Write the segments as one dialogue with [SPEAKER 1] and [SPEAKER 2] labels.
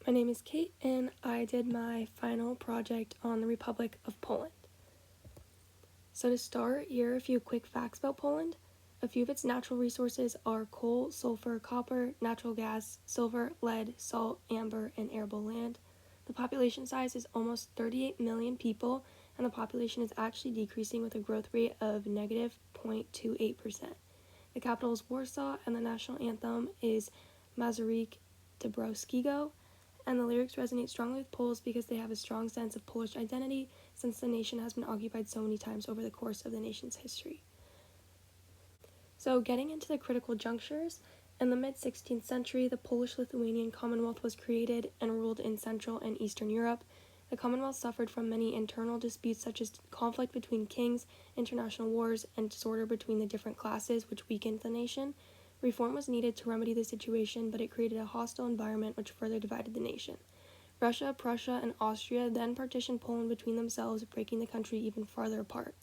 [SPEAKER 1] My name is Kate, and I did my final project on the Republic of Poland. So to start, here are a few quick facts about Poland. A few of its natural resources are coal, sulfur, copper, natural gas, silver, lead, salt, amber, and arable land. The population size is almost 38 million people, and the population is actually decreasing with a growth rate of negative 0.28%. The capital is Warsaw, and the national anthem is Masaryk Dąbrowskiego, and the lyrics resonate strongly with Poles because they have a strong sense of Polish identity since the nation has been occupied so many times over the course of the nation's history. So, getting into the critical junctures, in the mid-16th century, the Polish-Lithuanian Commonwealth was created and ruled in Central and Eastern Europe. The Commonwealth suffered from many internal disputes such as conflict between kings, international wars, and disorder between the different classes, which weakened the nation. Reform was needed to remedy the situation, but it created a hostile environment which further divided the nation. Russia, Prussia, and Austria then partitioned Poland between themselves, breaking the country even farther apart.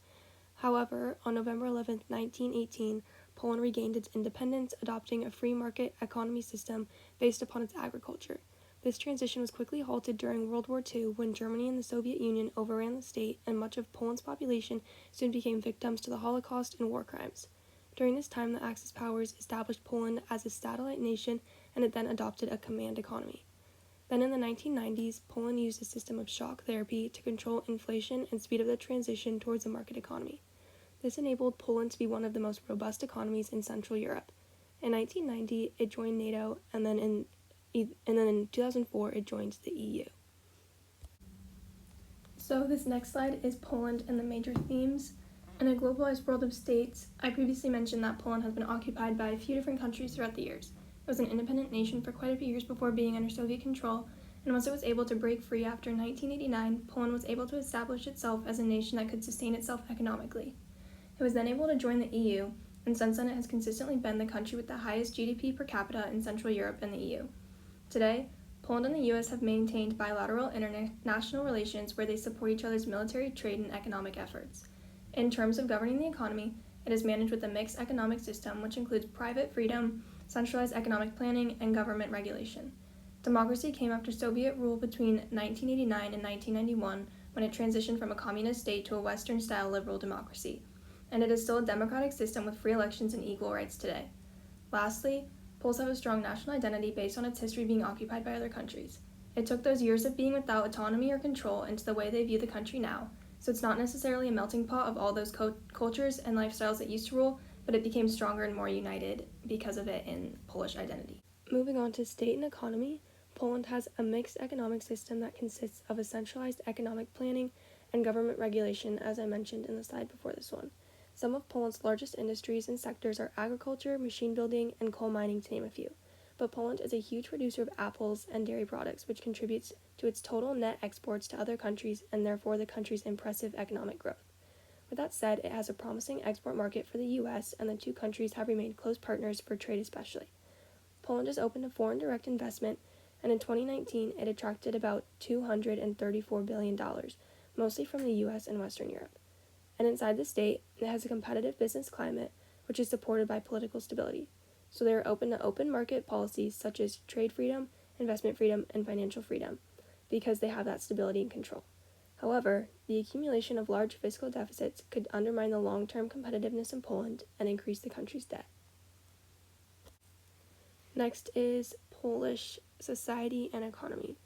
[SPEAKER 1] However, on November 11, 1918, Poland regained its independence, adopting a free market economy system based upon its agriculture. This transition was quickly halted during World War II when Germany and the Soviet Union overran the state, and much of Poland's population soon became victims to the Holocaust and war crimes. During this time, the Axis powers established Poland as a satellite nation, and it then adopted a command economy. Then in the 1990s, Poland used a system of shock therapy to control inflation and speed up the transition towards a market economy. This enabled Poland to be one of the most robust economies in Central Europe. In 1990, it joined NATO, and then in 2004, it joined the EU. So this next slide is Poland and the major themes. In a globalized world of states, I previously mentioned that Poland has been occupied by a few different countries throughout the years. It was an independent nation for quite a few years before being under Soviet control, and once it was able to break free after 1989, Poland was able to establish itself as a nation that could sustain itself economically. It was then able to join the EU, and since then it has consistently been the country with the highest GDP per capita in Central Europe and the EU. Today, Poland and the US have maintained bilateral international relations where they support each other's military, trade, and economic efforts. In terms of governing the economy, it is managed with a mixed economic system which includes private freedom, centralized economic planning, and government regulation. Democracy came after Soviet rule between 1989 and 1991 when it transitioned from a communist state to a Western-style liberal democracy, and it is still a democratic system with free elections and equal rights today. Lastly, Poles have a strong national identity based on its history being occupied by other countries. It took those years of being without autonomy or control into the way they view the country now, so it's not necessarily a melting pot of all those cultures and lifestyles that used to rule, but it became stronger and more united because of it in Polish identity. Moving on to state and economy, Poland has a mixed economic system that consists of a centralized economic planning and government regulation, as I mentioned in the slide before this one. Some of Poland's largest industries and sectors are agriculture, machine building, and coal mining, to name a few. But Poland is a huge producer of apples and dairy products, which contributes to its total net exports to other countries and therefore the country's impressive economic growth. With that said, it has a promising export market for the US, and the two countries have remained close partners for trade especially. Poland is open to foreign direct investment, and in 2019 it attracted about $234 billion, mostly from the US and Western Europe. And inside the state, it has a competitive business climate, which is supported by political stability. So they are open to open market policies such as trade freedom, investment freedom, and financial freedom, because they have that stability and control. However, the accumulation of large fiscal deficits could undermine the long-term competitiveness in Poland and increase the country's debt. Next is Polish society and economy.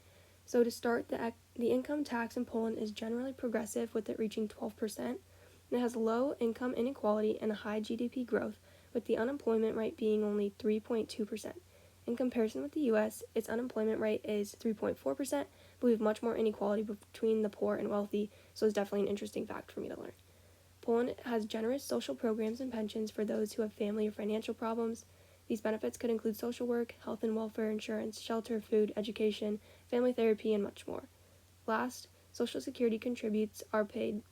[SPEAKER 1] So to start, the income tax in Poland is generally progressive, with it reaching 12%. It has low income inequality and a high GDP growth, with the unemployment rate being only 3.2%. In comparison with the US, its unemployment rate is 3.4%, but we have much more inequality between the poor and wealthy, so it's definitely an interesting fact for me to learn. Poland has generous social programs and pensions for those who have family or financial problems. These benefits could include social work, health and welfare insurance, shelter, food, education, family therapy, and much more. Last, Social Security contributions are paid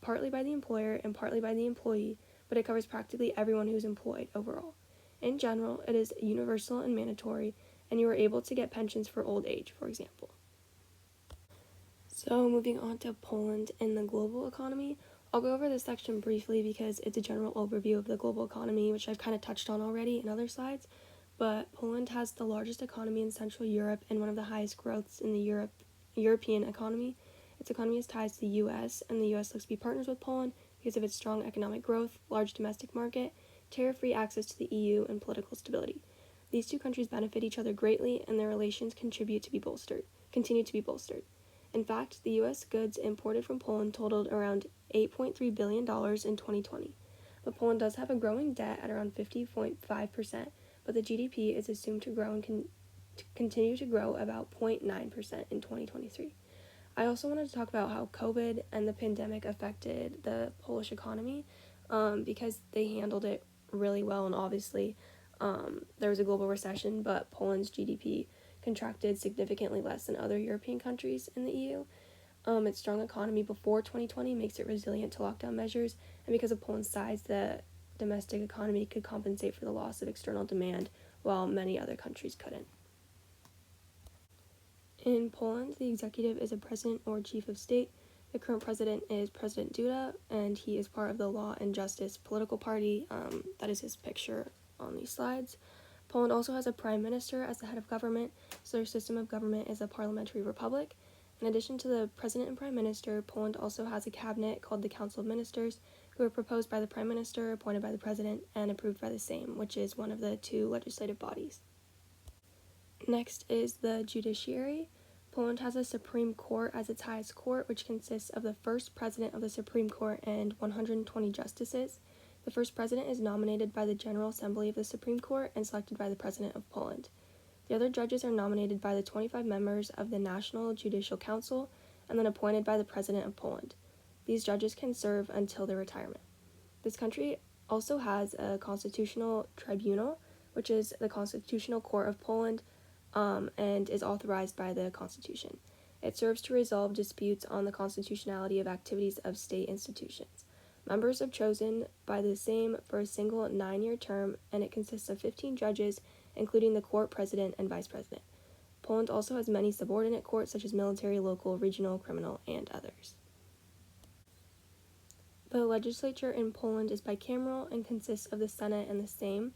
[SPEAKER 1] partly by the employer and partly by the employee, but it covers practically everyone who is employed overall. In general, it is universal and mandatory, and you are able to get pensions for old age, for example. So moving on to Poland and the global economy, I'll go over this section briefly because it's a general overview of the global economy, which I've kind of touched on already in other slides. but Poland has the largest economy in Central Europe and one of the highest growths in the European economy. Its economy has ties to the U.S., and the U.S. looks to be partners with Poland because of its strong economic growth, large domestic market, tariff-free access to the EU, and political stability. These two countries benefit each other greatly, and their relations continue to be bolstered. In fact, the U.S. goods imported from Poland totaled around $8.3 billion in 2020. But Poland does have a growing debt at around 50.5%, but the GDP is assumed to grow and continue to grow about 0.9% in 2023. I also wanted to talk about how COVID and the pandemic affected the Polish economy because they handled it really well, and obviously there was a global recession, but Poland's GDP contracted significantly less than other European countries in the EU. Its strong economy before 2020 makes it resilient to lockdown measures, and because of Poland's size, the domestic economy could compensate for the loss of external demand, while many other countries couldn't. In Poland, the executive is a president or chief of state. The current president is President Duda, and he is part of the Law and Justice political party. That is his picture on these slides. Poland also has a prime minister as the head of government, so their system of government is a parliamentary republic. In addition to the president and prime minister, Poland also has a cabinet called the Council of Ministers, who are proposed by the prime minister, appointed by the president, and approved by the Sejm, which is one of the two legislative bodies. Next is the judiciary. Poland has a Supreme Court as its highest court, which consists of the first president of the Supreme Court and 120 justices. The first president is nominated by the General Assembly of the Supreme Court and selected by the President of Poland. The other judges are nominated by the 25 members of the National Judicial Council and then appointed by the President of Poland. These judges can serve until their retirement. This country also has a constitutional tribunal, which is the Constitutional Court of Poland, and is authorized by the Constitution. It serves to resolve disputes on the constitutionality of activities of state institutions. Members are chosen by the Sejm for a single 9-year term, and it consists of 15 judges, including the court president and vice president. Poland also has many subordinate courts, such as military, local, regional, criminal, and others. The legislature in Poland is bicameral and consists of the Senate and the Sejm.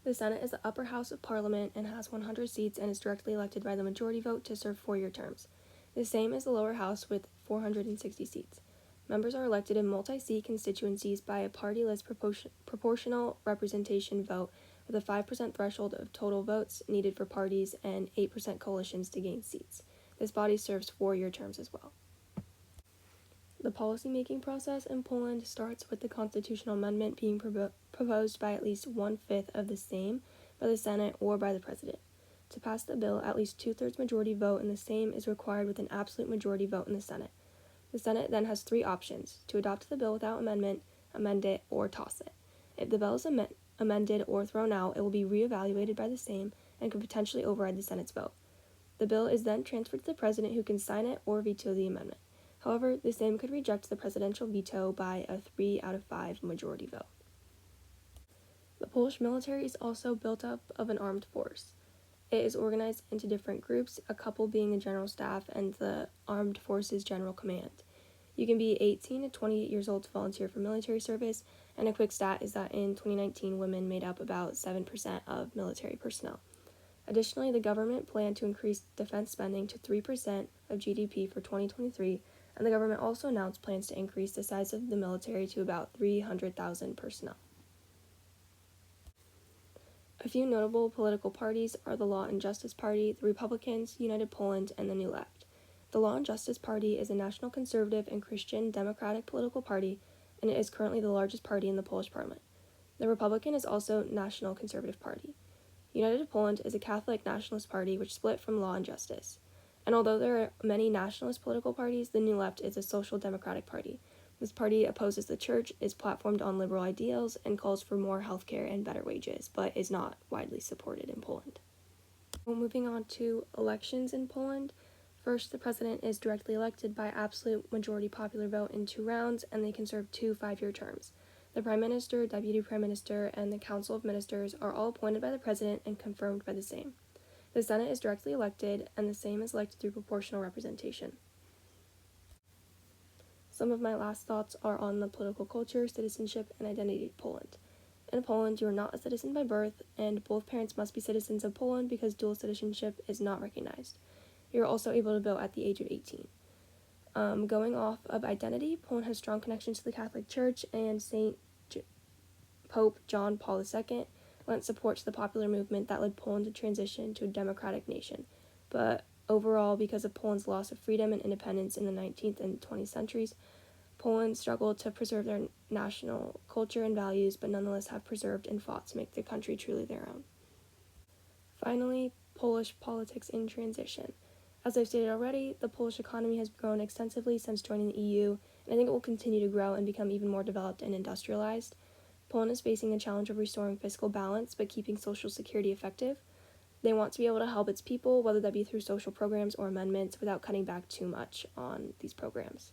[SPEAKER 1] The Senate is the upper house of parliament and has 100 seats and is directly elected by the majority vote to serve 4-year terms. The Sejm is the lower house with 460 seats. Members are elected in multi-seat constituencies by a party-list proportional representation vote with a 5% threshold of total votes needed for parties and 8% coalitions to gain seats. This body serves 4-year terms as well. The policy-making process in Poland starts with the constitutional amendment being proposed by at least 1/5 of the Sejm, by the Senate, or by the President. To pass the bill, at least 2/3 majority vote in the Sejm is required with an absolute majority vote in the Senate. The Senate then has 3 options: to adopt the bill without amendment, amend it, or toss it. If the bill is amended or thrown out, it will be reevaluated by the Sejm and could potentially override the Senate's vote. The bill is then transferred to the President, who can sign it or veto the amendment. However, the Sejm could reject the presidential veto by a 3 out of 5 majority vote. The Polish military is also built up of an armed force. It is organized into different groups, a couple being the General Staff and the Armed Forces General Command. You can be 18 to 28 years old to volunteer for military service, and a quick stat is that in 2019, women made up about 7% of military personnel. Additionally, the government planned to increase defense spending to 3% of GDP for 2023, and the government also announced plans to increase the size of the military to about 300,000 personnel. A few notable political parties are the Law and Justice Party, the Republicans, United Poland, and the New Left. The Law and Justice Party is a national conservative and Christian democratic political party, and it is currently the largest party in the Polish parliament. The Republican is also National Conservative Party. United Poland is a Catholic nationalist party which split from Law and Justice. And although there are many nationalist political parties, the New Left is a social democratic party. This party opposes the church, is platformed on liberal ideals, and calls for more healthcare and better wages, but is not widely supported in Poland. Well, moving on to elections in Poland. First, the president is directly elected by absolute majority popular vote in 2 rounds, and they can serve 2 5-year terms. The prime minister, deputy prime minister, and the council of ministers are all appointed by the president and confirmed by the Sejm. The Senate is directly elected, and the Sejm is elected through proportional representation. Some of my last thoughts are on the political culture, citizenship, and identity of Poland. In Poland, you are not a citizen by birth, and both parents must be citizens of Poland because dual citizenship is not recognized. You're also able to vote at the age of 18. Going off of identity, Poland has strong connections to the Catholic Church, and Pope John Paul II lent support to the popular movement that led Poland to transition to a democratic nation. But overall, because of Poland's loss of freedom and independence in the 19th and 20th centuries, Poland struggled to preserve their national culture and values, but nonetheless have preserved and fought to make the country truly their own. Finally, Polish politics in transition. As I've stated already, the Polish economy has grown extensively since joining the EU, and I think it will continue to grow and become even more developed and industrialized. Poland is facing the challenge of restoring fiscal balance but keeping social security effective. They want to be able to help its people, whether that be through social programs or amendments, without cutting back too much on these programs.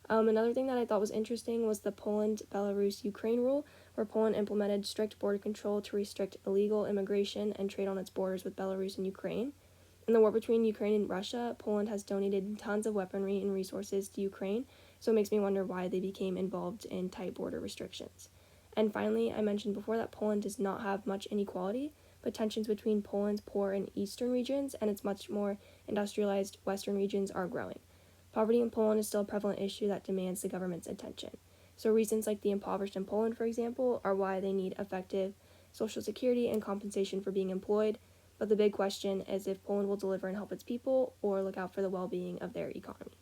[SPEAKER 1] Another thing that I thought was interesting was the Poland-Belarus-Ukraine rule, where Poland implemented strict border control to restrict illegal immigration and trade on its borders with Belarus and Ukraine. In the war between Ukraine and Russia, Poland has donated tons of weaponry and resources to Ukraine, so it makes me wonder why they became involved in tight border restrictions. And finally, I mentioned before that Poland does not have much inequality, but tensions between Poland's poor and eastern regions and its much more industrialized western regions are growing. Poverty in Poland is still a prevalent issue that demands the government's attention. So reasons like the impoverished in Poland, for example, are why they need effective social security and compensation for being employed, but the big question is if Poland will deliver and help its people or look out for the well-being of their economy.